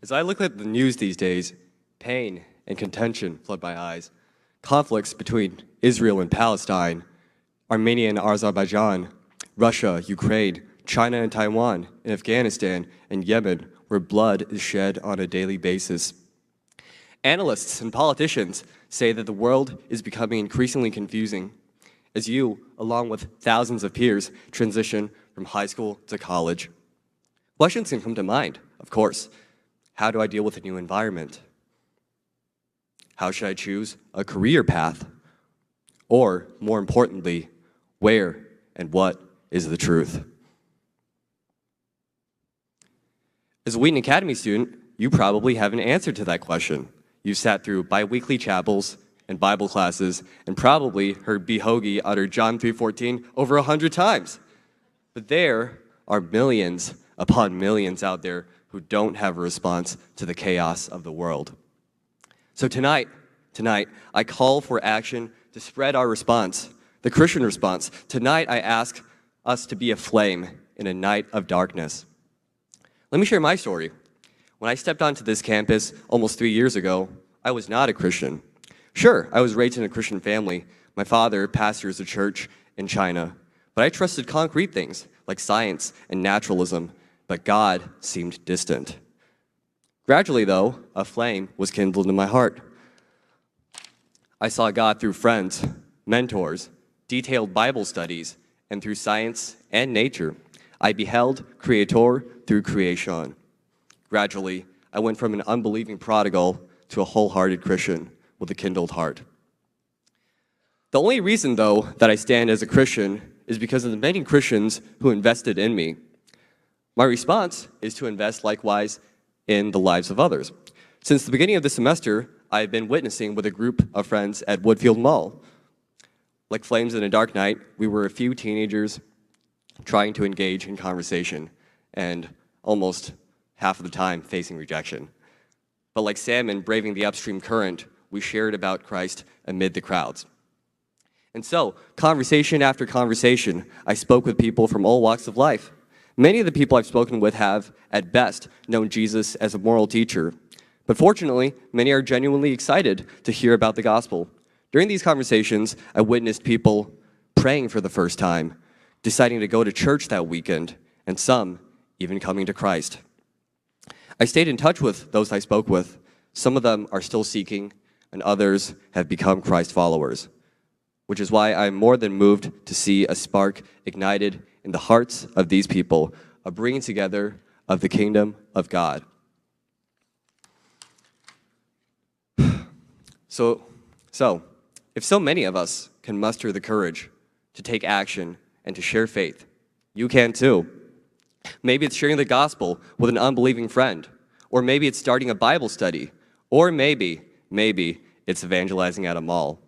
As I look at the news these days, pain and contention flood my eyes. Conflicts between Israel and Palestine, Armenia and Azerbaijan, Russia, Ukraine, China and Taiwan, and Afghanistan and Yemen, where blood is shed on a daily basis. Analysts and politicians say that the world is becoming increasingly confusing as you, along with thousands of peers, transition from high school to college. Questions can come to mind, of course. How do I deal with a new environment? How should I choose a career path? Or, more importantly, where and what is the truth? As a Wheaton Academy student, you probably have an answer to that question. You've sat through bi-weekly chapels and Bible classes and probably heard B. Hoagie utter John 3:14 over 100 times. But there are millions upon millions out there who don't have a response to the chaos of the world. So tonight, I call for action to spread our response, the Christian response. Tonight, I ask us to be a flame in a night of darkness. Let me share my story. When I stepped onto this campus almost 3 years ago, I was not a Christian. Sure, I was raised in a Christian family. My father pastors a church in China. But I trusted concrete things like science and naturalism, but God seemed distant. Gradually, though, a flame was kindled in my heart. I saw God through friends, mentors, detailed Bible studies, and through science and nature. I beheld Creator through creation. Gradually, I went from an unbelieving prodigal to a wholehearted Christian with a kindled heart. The only reason, though, that I stand as a Christian is because of the many Christians who invested in me. My response is to invest likewise in the lives of others. Since the beginning of the semester, I've been witnessing with a group of friends at Woodfield Mall. Like flames in a dark night, we were a few teenagers trying to engage in conversation, and almost half of the time facing rejection. But like salmon braving the upstream current, we shared about Christ amid the crowds. And so, conversation after conversation, I spoke with people from all walks of life. Many of the people I've spoken with have, at best, known Jesus as a moral teacher. But fortunately, many are genuinely excited to hear about the gospel. During these conversations, I witnessed people praying for the first time, deciding to go to church that weekend, and some even coming to Christ. I stayed in touch with those I spoke with. Some of them are still seeking, and others have become Christ followers, which is why I'm more than moved to see a spark ignited in the hearts of these people, a bringing together of the kingdom of God. So, if so many of us can muster the courage to take action and to share faith, you can too. Maybe it's sharing the gospel with an unbelieving friend, or maybe it's starting a Bible study, or maybe it's evangelizing at a mall.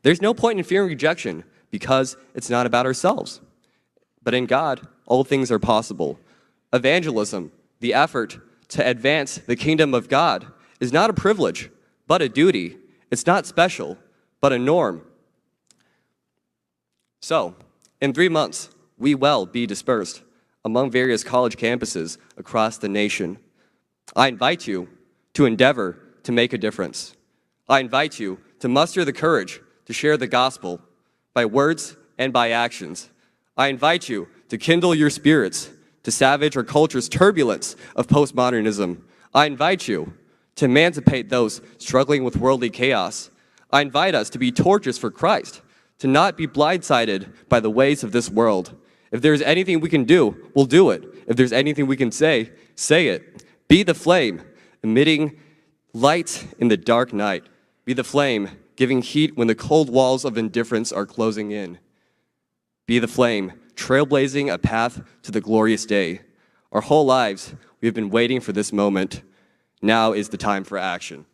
There's no point in fearing rejection because it's not about ourselves. But in God, all things are possible. Evangelism, the effort to advance the kingdom of God, is not a privilege, but a duty. It's not special, but a norm. So, in 3 months, we will be dispersed among various college campuses across the nation. I invite you to endeavor to make a difference. I invite you to muster the courage to share the gospel by words and by actions. I invite you to kindle your spirits to savage our culture's turbulence of postmodernism. I invite you to emancipate those struggling with worldly chaos. I invite us to be torches for Christ, to not be blindsided by the ways of this world. If there's anything we can do, we'll do it. If there's anything we can say it. Be the flame, emitting light in the dark night. Be the flame, giving heat when the cold walls of indifference are closing in. Be the flame, trailblazing a path to the glorious day. Our whole lives, we have been waiting for this moment. Now is the time for action.